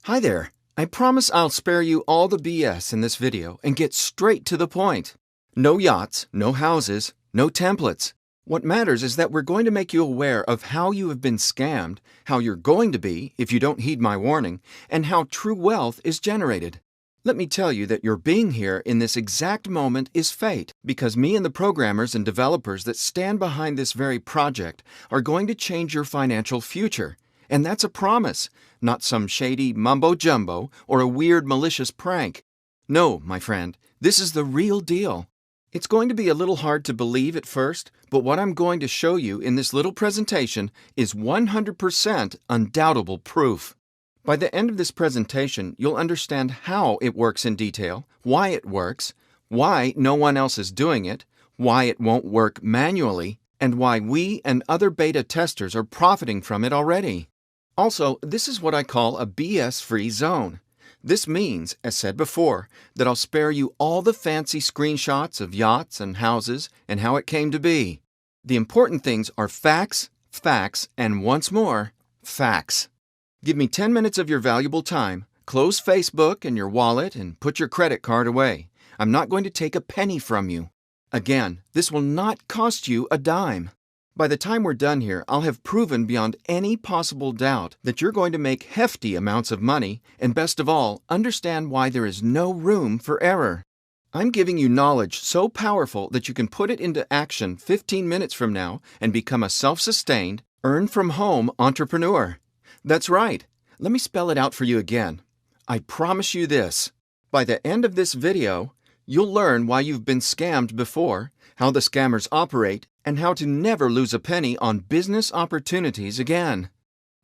Hi there. I promise I'll spare you all the BS in this video and get straight to the point. No yachts, no houses, no templates. What matters is that we're going to make you aware of how you have been scammed, how you're going to be if you don't heed my warning, and how true wealth is generated. Let me tell you that your being here in this exact moment is fate, because me and the programmers and developers that stand behind this very project are going to change your financial future. And that's a promise, not some shady mumbo-jumbo or a weird malicious prank. No, my friend, this is the real deal. It's going to be a little hard to believe at first, but what I'm going to show you in this little presentation is 100% undoubtable proof. By the end of this presentation, you'll understand how it works in detail, why it works, why no one else is doing it, why it won't work manually, and why we and other beta testers are profiting from it already. Also, this is what I call a BS-free zone. This means, as said before, that I'll spare you all the fancy screenshots of yachts and houses and how it came to be. The important things are facts, facts, and once more, facts. Give me 10 minutes of your valuable time, close Facebook and your wallet, and put your credit card away. I'm not going to take a penny from you. Again, this will not cost you a dime. By the time we're done here, I'll have proven beyond any possible doubt that you're going to make hefty amounts of money and, best of all, understand why there is no room for error. I'm giving you knowledge so powerful that you can put it into action 15 minutes from now and become a self-sustained, earn-from-home entrepreneur. That's right. Let me spell it out for you again. I promise you this. By the end of this video, you'll learn why you've been scammed before, how the scammers operate, and how to never lose a penny on business opportunities again.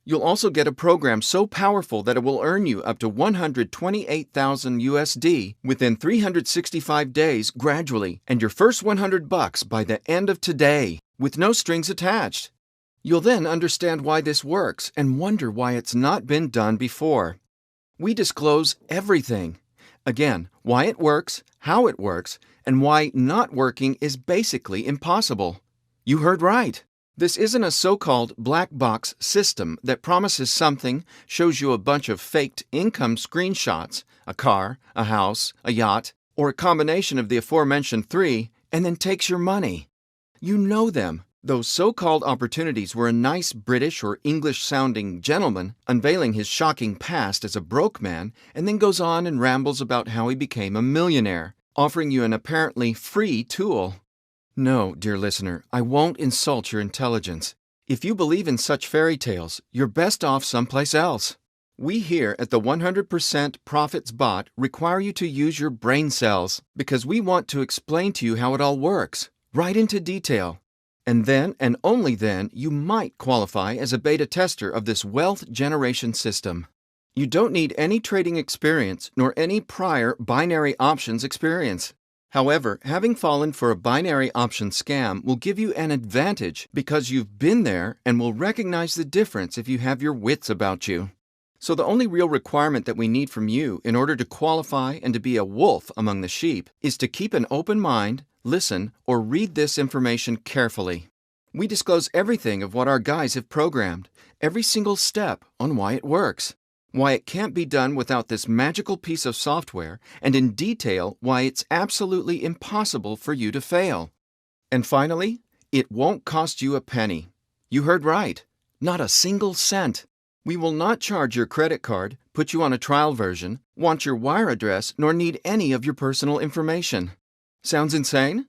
You'll also get a program so powerful that it will earn you up to 128,000 USD within 365 days gradually, and your first $100 by the end of today, with no strings attached. You'll then understand why this works and wonder why it's not been done before. We disclose everything. Again, why it works, how it works, and why not working is basically impossible. You heard right. This isn't a so-called black box system that promises something, shows you a bunch of faked income screenshots, a car, a house, a yacht, or a combination of the aforementioned three, and then takes your money. You know them. Those so-called opportunities were a nice British or English-sounding gentleman unveiling his shocking past as a broke man and then goes on and rambles about how he became a millionaire, offering you an apparently free tool. No, dear listener, I won't insult your intelligence. If you believe in such fairy tales, you're best off someplace else. We here at the 100% Profits Bot require you to use your brain cells because we want to explain to you how it all works, right into detail. And then, and only then, you might qualify as a beta tester of this wealth generation system. You don't need any trading experience nor any prior binary options experience. However, having fallen for a binary option scam will give you an advantage because you've been there and will recognize the difference if you have your wits about you. So the only real requirement that we need from you in order to qualify and to be a wolf among the sheep is to keep an open mind, listen, or read this information carefully. We disclose everything of what our guys have programmed, every single step on why it works, why it can't be done without this magical piece of software, and in detail why it's absolutely impossible for you to fail. And finally, it won't cost you a penny. You heard right. Not a single cent. We will not charge your credit card, put you on a trial version, want your wire address, nor need any of your personal information. Sounds insane?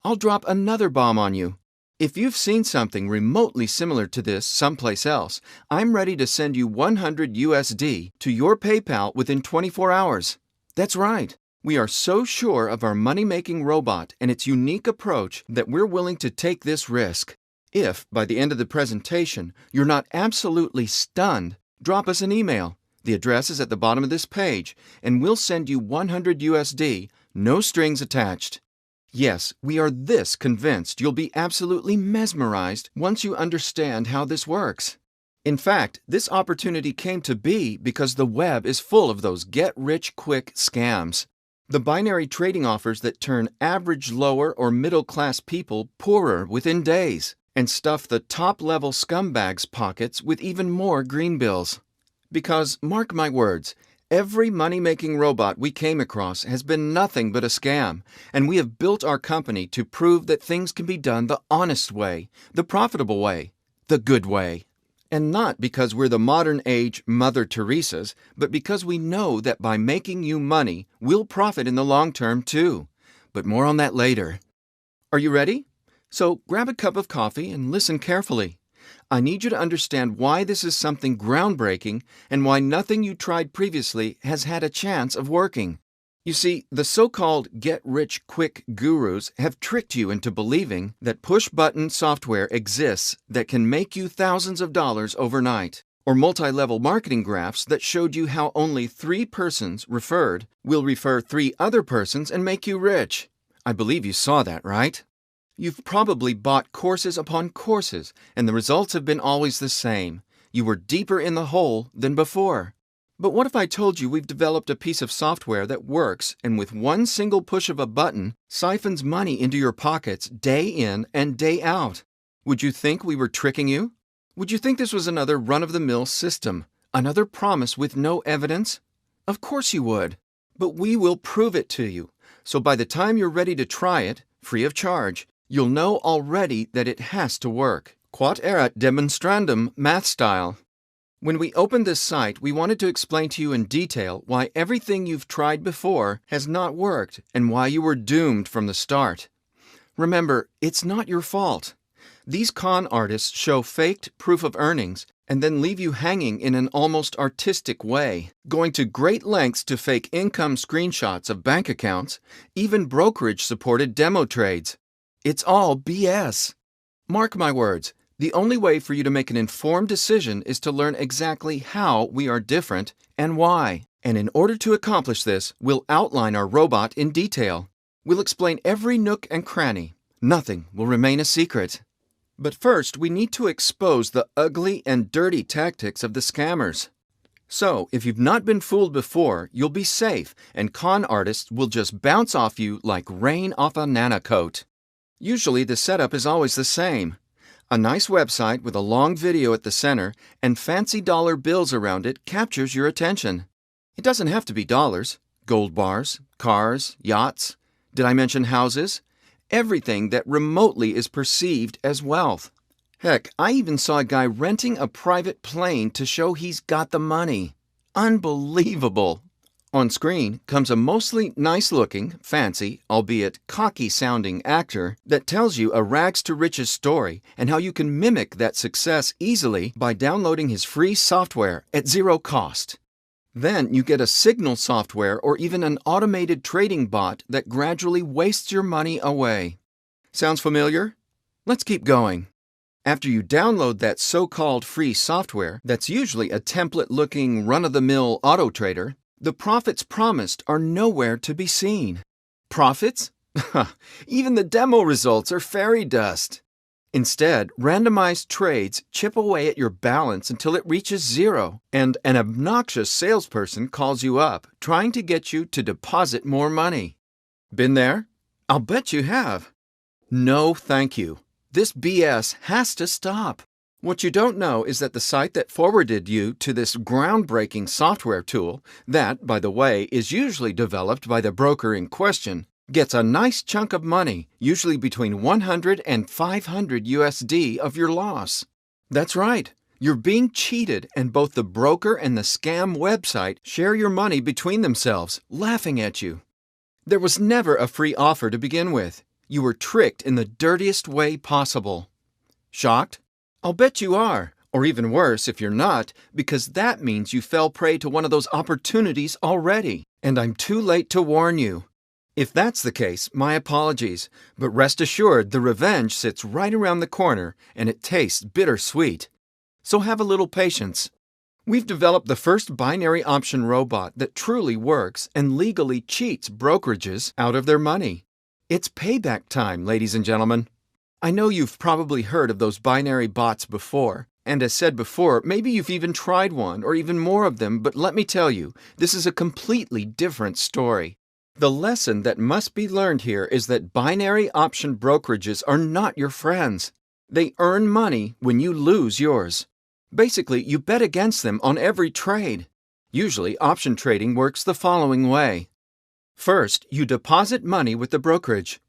I'll drop another bomb on you. If you've seen something remotely similar to this someplace else, I'm ready to send you 100 USD to your PayPal within 24 hours. That's right. We are so sure of our money-making robot and its unique approach that we're willing to take this risk. If, by the end of the presentation, you're not absolutely stunned, drop us an email. The address is at the bottom of this page, and we'll send you 100 USD, no strings attached. Yes, we are this convinced you'll be absolutely mesmerized once you understand how this works. In fact, this opportunity came to be because the web is full of those get-rich-quick scams. The binary trading offers that turn average lower or middle-class people poorer within days and stuff the top-level scumbags' pockets with even more green bills. Because, mark my words, every money-making robot we came across has been nothing but a scam, and we have built our company to prove that things can be done the honest way, the profitable way, the good way. And not because we're the modern age Mother Teresas, but because we know that by making you money, we'll profit in the long term too. But more on that later. Are you ready? So grab a cup of coffee and listen carefully. I need you to understand why this is something groundbreaking and why nothing you tried previously has had a chance of working. You see, the so-called get-rich-quick gurus have tricked you into believing that push-button software exists that can make you thousands of dollars overnight, or multi-level marketing graphs that showed you how only 3 persons referred will refer 3 other persons and make you rich. I believe you saw that, right? You've probably bought courses upon courses, and the results have been always the same. You were deeper in the hole than before. But what if I told you we've developed a piece of software that works and with one single push of a button siphons money into your pockets day in and day out? Would you think we were tricking you? Would you think this was another run-of-the-mill system, another promise with no evidence? Of course you would. But we will prove it to you. So by the time you're ready to try it, free of charge, you'll know already that it has to work. Quod erat demonstrandum math style. When we opened this site, we wanted to explain to you in detail why everything you've tried before has not worked and why you were doomed from the start. Remember, it's not your fault. These con artists show faked proof of earnings and then leave you hanging in an almost artistic way, going to great lengths to fake income screenshots of bank accounts, even brokerage-supported demo trades. It's all BS. Mark my words. The only way for you to make an informed decision is to learn exactly how we are different and why. And in order to accomplish this, we'll outline our robot in detail. We'll explain every nook and cranny. Nothing will remain a secret. But first, we need to expose the ugly and dirty tactics of the scammers. So, if you've not been fooled before, you'll be safe, and con artists will just bounce off you like rain off a nana coat. Usually, the setup is always the same. A nice website with a long video at the center and fancy dollar bills around it captures your attention. It doesn't have to be dollars. Gold bars, cars, yachts. Did I mention houses? Everything that remotely is perceived as wealth. Heck, I even saw a guy renting a private plane to show he's got the money. Unbelievable! On screen comes a mostly nice-looking, fancy, albeit cocky-sounding actor that tells you a rags-to-riches story and how you can mimic that success easily by downloading his free software at zero cost. Then you get a signal software or even an automated trading bot that gradually wastes your money away. Sounds familiar? Let's keep going. After you download that so-called free software that's usually a template-looking run-of-the-mill auto trader, the profits promised are nowhere to be seen. Profits? Even the demo results are fairy dust. Instead, randomized trades chip away at your balance until it reaches zero, and an obnoxious salesperson calls you up, trying to get you to deposit more money. Been there? I'll bet you have. No, thank you. This BS has to stop. What you don't know is that the site that forwarded you to this groundbreaking software tool, that, by the way, is usually developed by the broker in question, gets a nice chunk of money, usually between 100 and 500 USD of your loss. That's right. You're being cheated, and both the broker and the scam website share your money between themselves, laughing at you. There was never a free offer to begin with. You were tricked in the dirtiest way possible. Shocked? I'll bet you are, or even worse if you're not, because that means you fell prey to one of those opportunities already, and I'm too late to warn you. If that's the case, my apologies, but rest assured the revenge sits right around the corner and it tastes bittersweet. So have a little patience. We've developed the first binary option robot that truly works and legally cheats brokerages out of their money. It's payback time, ladies and gentlemen. I know you've probably heard of those binary bots before, and as said before, maybe you've even tried one or even more of them, but let me tell you, this is a completely different story. The lesson that must be learned here is that binary option brokerages are not your friends. They earn money when you lose yours. Basically, you bet against them on every trade. Usually, option trading works the following way. First, you deposit money with the brokerage.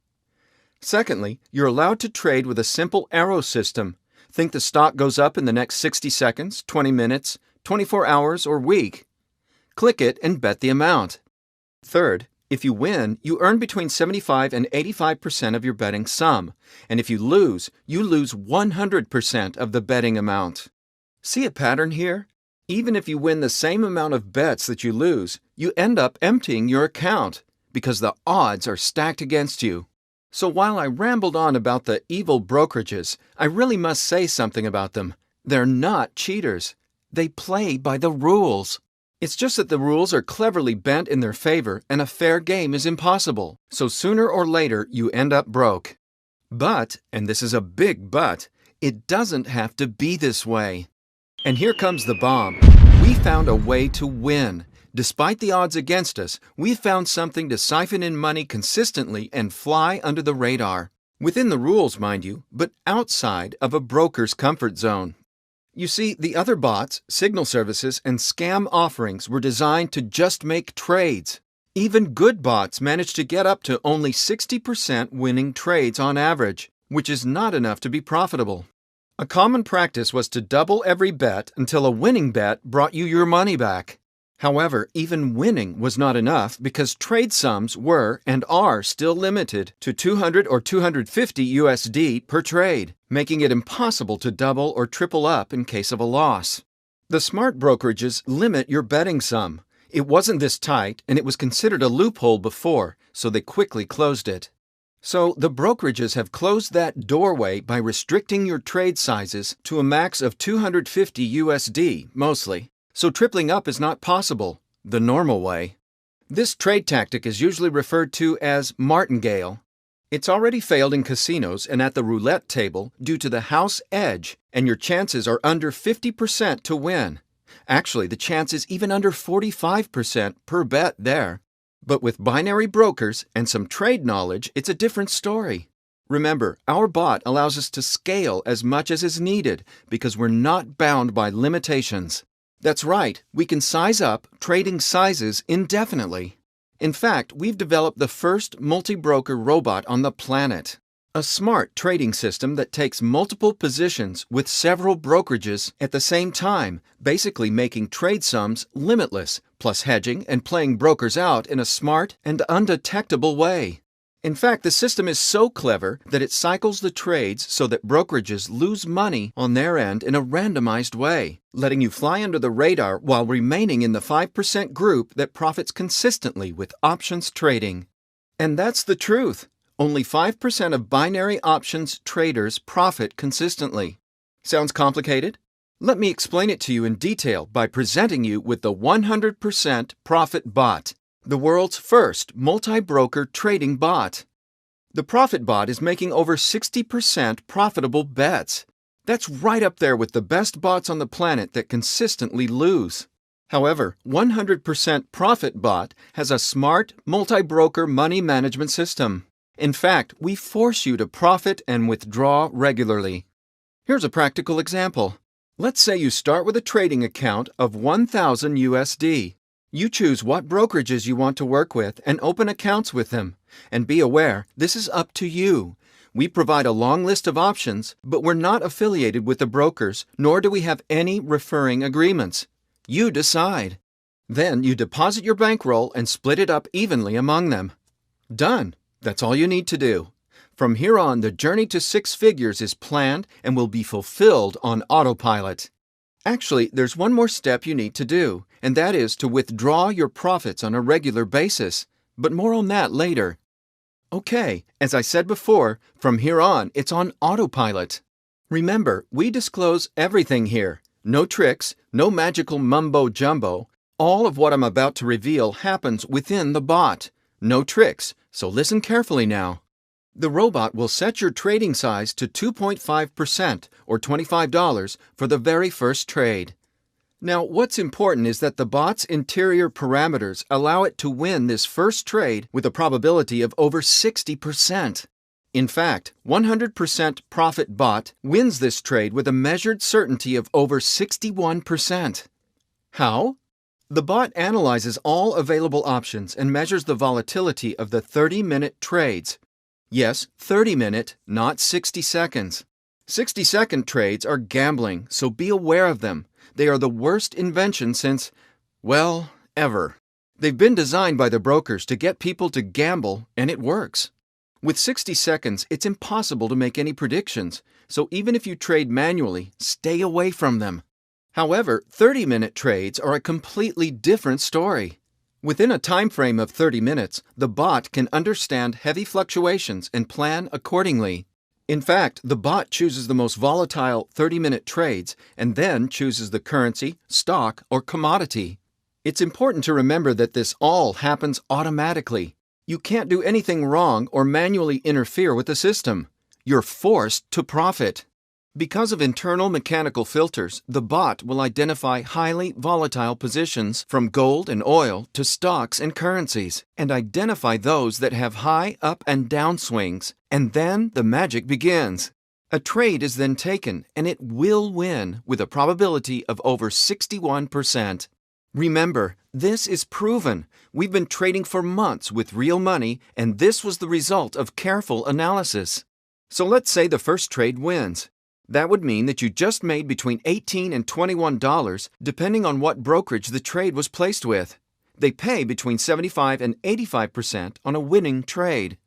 Secondly, you're allowed to trade with a simple arrow system. Think the stock goes up in the next 60 seconds, 20 minutes, 24 hours, or week. Click it and bet the amount. Third, if you win, you earn between 75 and 85% of your betting sum, and if you lose 100% of the betting amount. See a pattern here? Even if you win the same amount of bets that you lose, you end up emptying your account because the odds are stacked against you. So while I rambled on about the evil brokerages, I really must say something about them. They're not cheaters. They play by the rules. It's just that the rules are cleverly bent in their favor and a fair game is impossible. So sooner or later, you end up broke. But, and this is a big but, it doesn't have to be this way. And here comes the bomb. We found a way to win. Despite the odds against us, we found something to siphon in money consistently and fly under the radar. Within the rules, mind you, but outside of a broker's comfort zone. You see, the other bots, signal services, and scam offerings were designed to just make trades. Even good bots managed to get up to only 60% winning trades on average, which is not enough to be profitable. A common practice was to double every bet until a winning bet brought you your money back. However, even winning was not enough because trade sums were and are still limited to 200 or 250 USD per trade, making it impossible to double or triple up in case of a loss. The smart brokerages limit your betting sum. It wasn't this tight, and it was considered a loophole before, so they quickly closed it. So the brokerages have closed that doorway by restricting your trade sizes to a max of 250 USD, mostly. So tripling up is not possible, the normal way. This trade tactic is usually referred to as martingale. It's already failed in casinos and at the roulette table due to the house edge, and your chances are under 50% to win. Actually, the chance is even under 45% per bet there. But with binary brokers and some trade knowledge, it's a different story. Remember, our bot allows us to scale as much as is needed because we're not bound by limitations. That's right, we can size up, trading sizes indefinitely. In fact, we've developed the first multi-broker robot on the planet. A smart trading system that takes multiple positions with several brokerages at the same time, basically making trade sums limitless, plus hedging and playing brokers out in a smart and undetectable way. In fact, the system is so clever that it cycles the trades so that brokerages lose money on their end in a randomized way, letting you fly under the radar while remaining in the 5% group that profits consistently with options trading. And that's the truth. Only 5% of binary options traders profit consistently. Sounds complicated? Let me explain it to you in detail by presenting you with the 100% Profit Bot, the world's first multi-broker trading bot. The Profit Bot is making over 60% profitable bets. That's right up there with the best bots on the planet that consistently lose. However, 100% Profit Bot has a smart multi-broker money management system. In fact, we force you to profit and withdraw regularly. Here's a practical example. Let's say you start with a trading account of 1,000 USD. You choose what brokerages you want to work with and open accounts with them. And be aware, this is up to you. We provide a long list of options, but we're not affiliated with the brokers, nor do we have any referring agreements. You decide. Then you deposit your bankroll and split it up evenly among them. Done. That's all you need to do. From here on, the journey to six figures is planned and will be fulfilled on autopilot. Actually, there's one more step you need to do, and that is to withdraw your profits on a regular basis. But more on that later. Okay, as I said before, from here on, it's on autopilot. Remember, we disclose everything here. No tricks, no magical mumbo-jumbo. All of what I'm about to reveal happens within the bot. No tricks, so listen carefully now. The robot will set your trading size to 2.5% or $25 for the very first trade. Now, what's important is that the bot's interior parameters allow it to win this first trade with a probability of over 60%. In fact, 100% Profit Bot wins this trade with a measured certainty of over 61%. How? The bot analyzes all available options and measures the volatility of the 30-minute trades. Yes, 30-minute, not 60 seconds. 60-second trades are gambling, so be aware of them. They are the worst invention since, well, ever. They've been designed by the brokers to get people to gamble, and it works. With 60 seconds, it's impossible to make any predictions, so even if you trade manually, stay away from them. However, 30-minute trades are a completely different story. Within a time frame of 30 minutes, the bot can understand heavy fluctuations and plan accordingly. In fact, the bot chooses the most volatile 30-minute trades and then chooses the currency, stock, or commodity. It's important to remember that this all happens automatically. You can't do anything wrong or manually interfere with the system. You're forced to profit. Because of internal mechanical filters, the bot will identify highly volatile positions from gold and oil to stocks and currencies, and identify those that have high up and down swings, and then the magic begins. A trade is then taken, and it will win with a probability of over 61%. Remember, this is proven. We've been trading for months with real money, and this was the result of careful analysis. So let's say the first trade wins. That would mean that you just made between $18 and $21, depending on what brokerage the trade was placed with. They pay between 75 and 85% on a winning trade.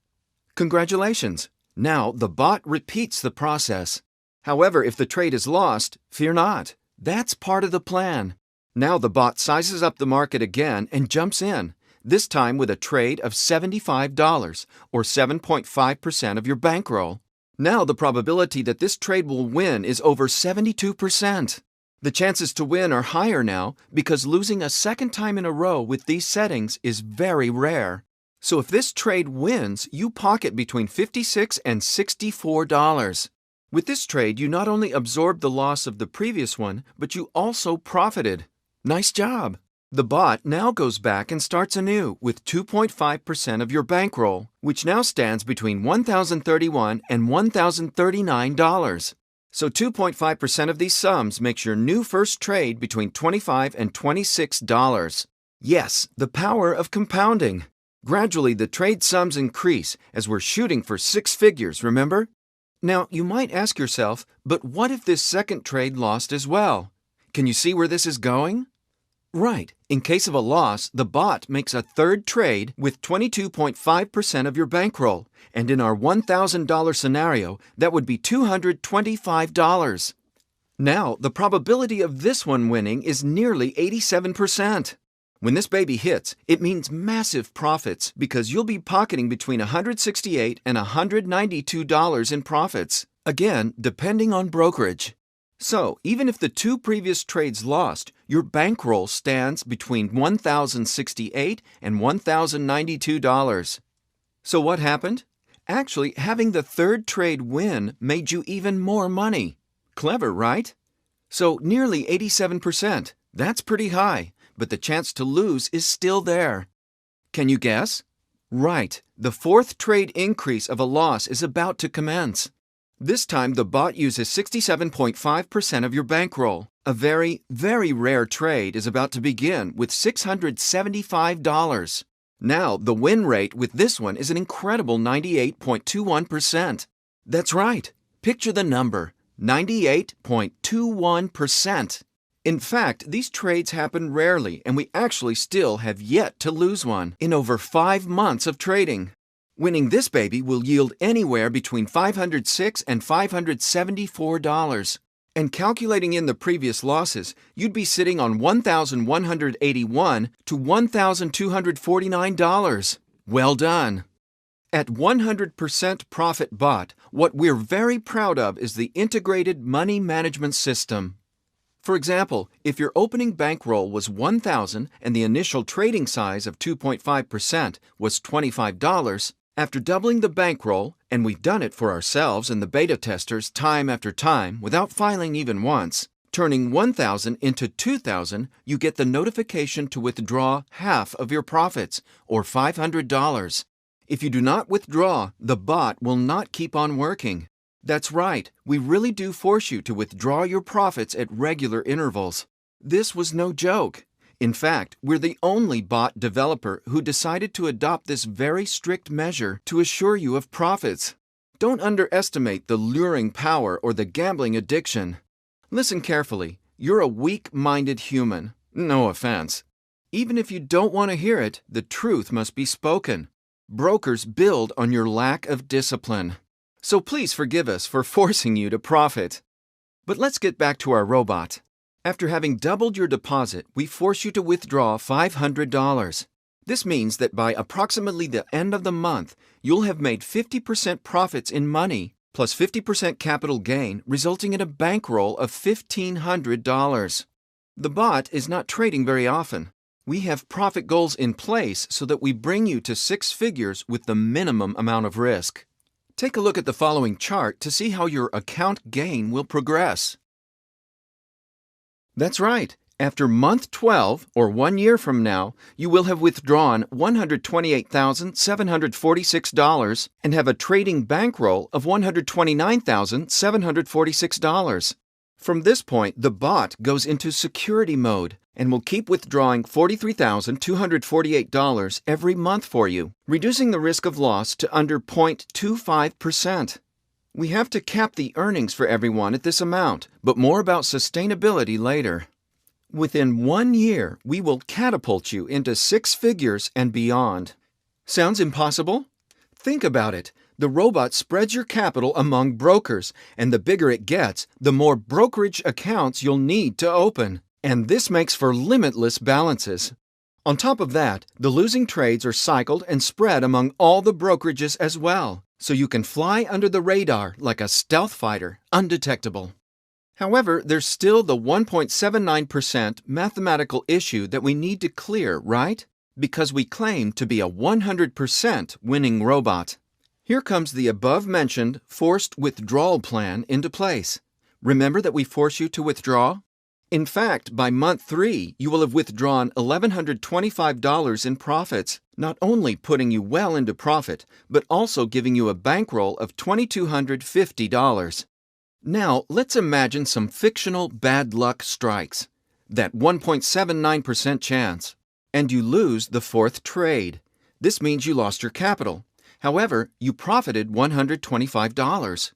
Congratulations! Now the bot repeats the process. However, if the trade is lost, fear not. That's part of the plan. Now the bot sizes up the market again and jumps in, this time with a trade of $75, or 7.5% of your bankroll. Now the probability that this trade will win is over 72%. The chances to win are higher now because losing a second time in a row with these settings is very rare. So if this trade wins, you pocket between $56 and $64. With this trade, you not only absorbed the loss of the previous one, but you also profited. Nice job! The bot now goes back and starts anew with 2.5% of your bankroll, which now stands between $1,031 and $1,039. So 2.5% of these sums makes your new first trade between $25 and $26. Yes, the power of compounding. Gradually, the trade sums increase as we're shooting for six figures, remember? Now, you might ask yourself, but what if this second trade lost as well? Can you see where this is going? Right. In case of a loss, the bot makes a third trade with 22.5% of your bankroll, and in our $1,000 scenario, that would be $225. Now, the probability of this one winning is nearly 87%. When this baby hits, it means massive profits because you'll be pocketing between $168 and $192 in profits, again, depending on brokerage. So, even if the two previous trades lost, your bankroll stands between $1,068 and $1,092. So what happened? Actually, having the third trade win made you even more money. Clever, right? So, nearly 87%. That's pretty high, but the chance to lose is still there. Can you guess? Right, the fourth trade increase of a loss is about to commence. This time, the bot uses 67.5% of your bankroll. A very, very rare trade is about to begin with $675. Now, the win rate with this one is an incredible 98.21%. That's right. Picture the number, 98.21%. In fact, these trades happen rarely, and we actually still have yet to lose one in over 5 months of trading. Winning this baby will yield anywhere between $506 and $574. And calculating in the previous losses, you'd be sitting on $1,181 to $1,249. Well done! At 100% Profit Bot, what we're very proud of is the integrated money management system. For example, if your opening bankroll was $1,000 and the initial trading size of 2.5% was $25, after doubling the bankroll, and we've done it for ourselves and the beta testers time after time without filing even once, turning $1,000 into $2,000, you get the notification to withdraw half of your profits, or $500. If you do not withdraw, the bot will not keep on working. That's right, we really do force you to withdraw your profits at regular intervals. This was no joke. In fact, we're the only bot developer who decided to adopt this very strict measure to assure you of profits. Don't underestimate the luring power or the gambling addiction. Listen carefully. You're a weak-minded human. No offense. Even if you don't want to hear it, the truth must be spoken. Brokers build on your lack of discipline. So please forgive us for forcing you to profit. But let's get back to our robot. After having doubled your deposit, we force you to withdraw $500. This means that by approximately the end of the month, you'll have made 50% profits in money, plus 50% capital gain, resulting in a bankroll of $1,500. The bot is not trading very often. We have profit goals in place so that we bring you to six figures with the minimum amount of risk. Take a look at the following chart to see how your account gain will progress. That's right. After month 12, or 1 year from now, you will have withdrawn $128,746 and have a trading bankroll of $129,746. From this point, the bot goes into security mode and will keep withdrawing $43,248 every month for you, reducing the risk of loss to under 0.25%. We have to cap the earnings for everyone at this amount, but more about sustainability later. Within 1 year, we will catapult you into six figures and beyond. Sounds impossible? Think about it. The robot spreads your capital among brokers, and the bigger it gets, the more brokerage accounts you'll need to open. And this makes for limitless balances. On top of that, the losing trades are cycled and spread among all the brokerages as well, so you can fly under the radar like a stealth fighter, undetectable. However, there's still the 1.79% mathematical issue that we need to clear, right? Because we claim to be a 100% winning robot. Here comes the above-mentioned forced withdrawal plan into place. Remember that we force you to withdraw? In fact, by month 3, you will have withdrawn $1,125 in profits, not only putting you well into profit, but also giving you a bankroll of $2,250. Now, let's imagine some fictional bad luck strikes, that 1.79% chance, and you lose the fourth trade. This means you lost your capital. However, you profited $125.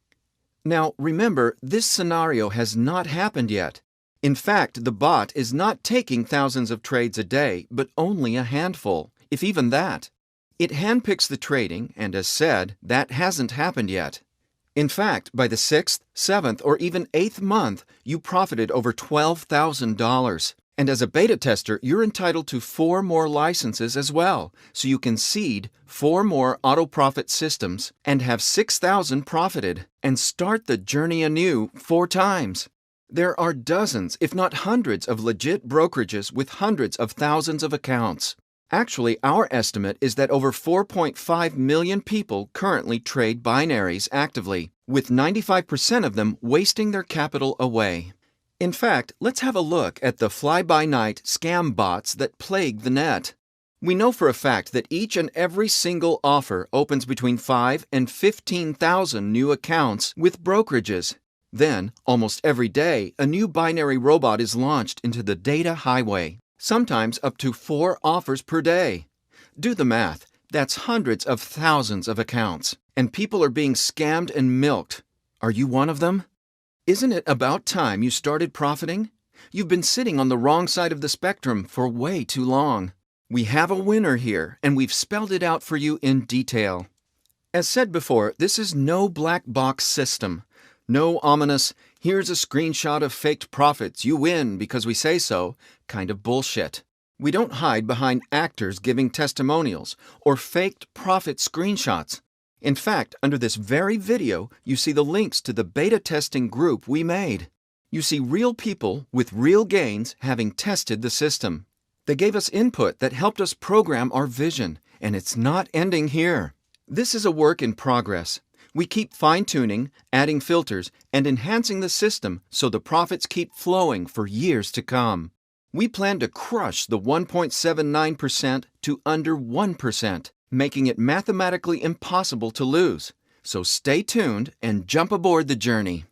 Now, remember, this scenario has not happened yet. In fact, the bot is not taking thousands of trades a day, but only a handful, if even that. It handpicks the trading, and as said, that hasn't happened yet. In fact, by the 6th, 7th, or even 8th month, you profited over $12,000. And as a beta tester, you're entitled to 4 more licenses as well, so you can seed 4 more auto-profit systems and have 6,000 profited, and start the journey anew 4 times. There are dozens, if not hundreds, of legit brokerages with hundreds of thousands of accounts. Actually, our estimate is that over 4.5 million people currently trade binaries actively, with 95% of them wasting their capital away. In fact, let's have a look at the fly-by-night scam bots that plague the net. We know for a fact that each and every single offer opens between 5 and 15,000 new accounts with brokerages. Then, almost every day, a new binary robot is launched into the data highway. Sometimes up to 4 offers per day. Do the math. That's hundreds of thousands of accounts. And people are being scammed and milked. Are you one of them? Isn't it about time you started profiting? You've been sitting on the wrong side of the spectrum for way too long. We have a winner here, and we've spelled it out for you in detail. As said before, this is no black box system. No ominous, here's a screenshot of faked profits, you win because we say so, kind of bullshit. We don't hide behind actors giving testimonials or faked profit screenshots. In fact, under this very video, you see the links to the beta testing group we made. You see real people with real gains having tested the system. They gave us input that helped us program our vision, and it's not ending here. This is a work in progress. We keep fine-tuning, adding filters, and enhancing the system so the profits keep flowing for years to come. We plan to crush the 1.79% to under 1%, making it mathematically impossible to lose. So stay tuned and jump aboard the journey.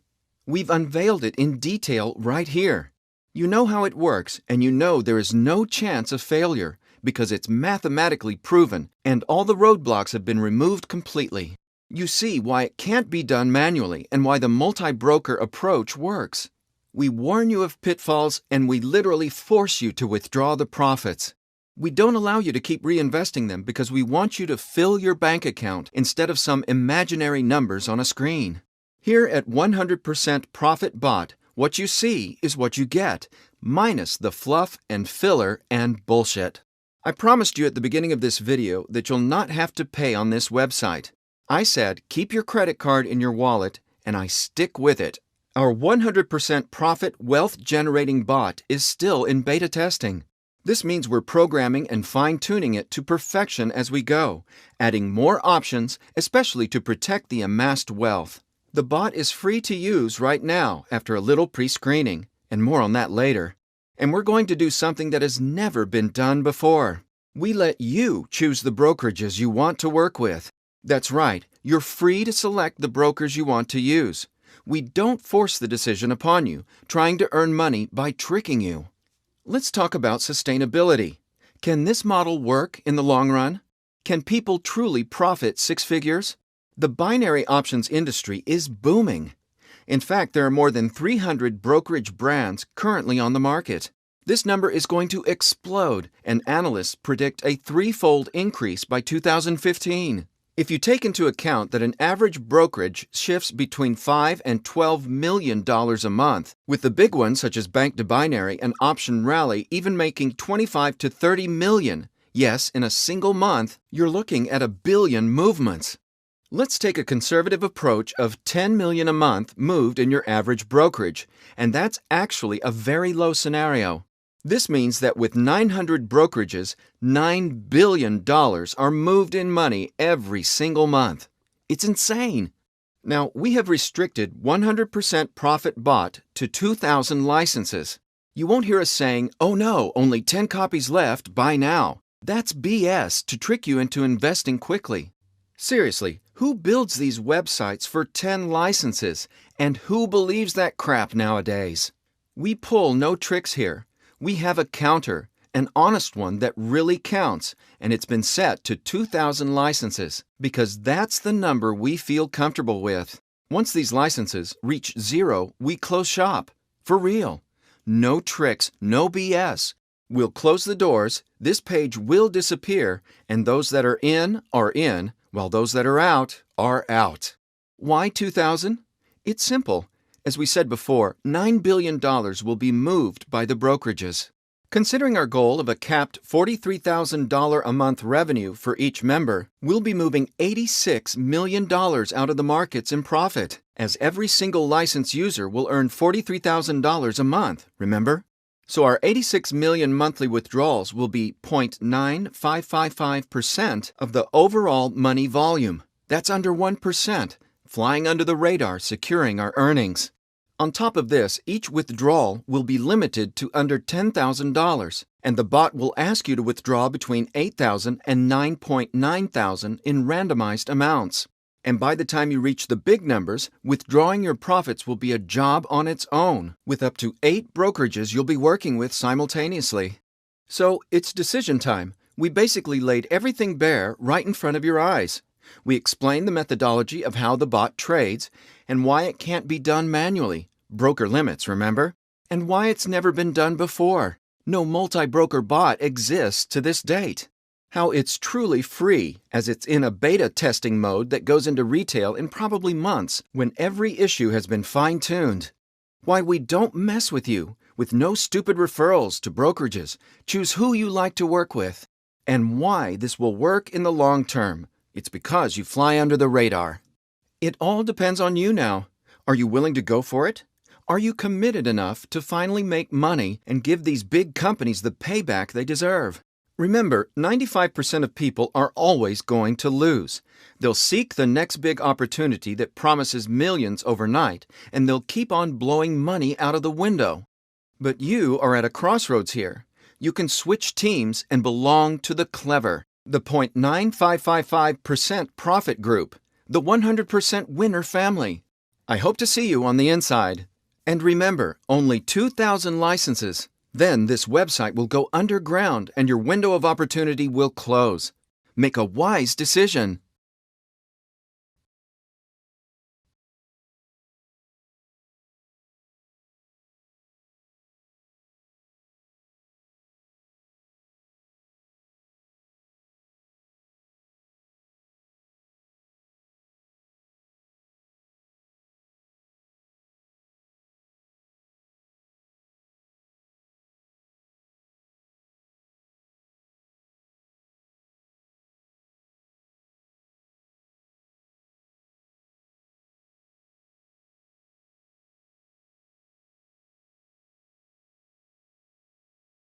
We've unveiled it in detail right here. You know how it works, and you know there is no chance of failure because it's mathematically proven and all the roadblocks have been removed completely. You see why it can't be done manually and why the multi-broker approach works. We warn you of pitfalls and we literally force you to withdraw the profits. We don't allow you to keep reinvesting them because we want you to fill your bank account instead of some imaginary numbers on a screen. Here at 100% Profit Bot, what you see is what you get, minus the fluff and filler and bullshit. I promised you at the beginning of this video that you'll not have to pay on this website. I said keep your credit card in your wallet, and I stick with it. Our 100% profit wealth-generating bot is still in beta testing. This means we're programming and fine-tuning it to perfection as we go, adding more options, especially to protect the amassed wealth. The bot is free to use right now after a little pre-screening, and more on that later. And we're going to do something that has never been done before. We let you choose the brokerages you want to work with. That's right, you're free to select the brokers you want to use. We don't force the decision upon you, trying to earn money by tricking you. Let's talk about sustainability. Can this model work in the long run? Can people truly profit six figures? The binary options industry is booming. In fact, there are more than 300 brokerage brands currently on the market. This number is going to explode, and analysts predict a threefold increase by 2015. If you take into account that an average brokerage shifts between $5 and $12 million a month, with the big ones such as Bank to Binary and Option Rally even making $25 to $30 million, yes, in a single month, you're looking at a billion movements. Let's take a conservative approach of $10 million a month moved in your average brokerage, and that's actually a very low scenario. This means that with 900 brokerages, $9 billion are moved in money every single month. It's insane. Now, we have restricted 100% Profit Bot to 2,000 licenses. You won't hear us saying, oh no, only 10 copies left, buy now. That's BS to trick you into investing quickly. Seriously, who builds these websites for 10 licenses? And who believes that crap nowadays? We pull no tricks here. We have a counter, an honest one that really counts, and it's been set to 2,000 licenses because that's the number we feel comfortable with. Once these licenses reach 0, we close shop. For real. No tricks, no BS. We'll close the doors, this page will disappear, and those that are in, while those that are out. Why 2,000? It's simple. As we said before, $9 billion will be moved by the brokerages. Considering our goal of a capped $43,000 a month revenue for each member, we'll be moving $86 million out of the markets in profit, as every single licensed user will earn $43,000 a month, remember? So our 86 million monthly withdrawals will be 0.9555% of the overall money volume. That's under 1%, flying under the radar, securing our earnings. On top of this, each withdrawal will be limited to under $10,000, and the bot will ask you to withdraw between $8,000 and $9,900 in randomized amounts. And by the time you reach the big numbers, withdrawing your profits will be a job on its own, with up to 8 brokerages you'll be working with simultaneously. So, it's decision time. We basically laid everything bare right in front of your eyes. We explained the methodology of how the bot trades and why it can't be done manually. Broker limits, remember? And why it's never been done before. No multi-broker bot exists to this date. How it's truly free, as it's in a beta testing mode that goes into retail in probably months when every issue has been fine-tuned. Why we don't mess with you, with no stupid referrals to brokerages. Choose who you like to work with. And why this will work in the long term. It's because you fly under the radar. It all depends on you now. Are you willing to go for it? Are you committed enough to finally make money and give these big companies the payback they deserve? Remember, 95% of people are always going to lose. They'll seek the next big opportunity that promises millions overnight, and they'll keep on blowing money out of the window. But you are at a crossroads here. You can switch teams and belong to the clever. The 0.9555% profit group, the 100% winner family. I hope to see you on the inside. And remember, only 2,000 licenses. Then this website will go underground and your window of opportunity will close. Make a wise decision.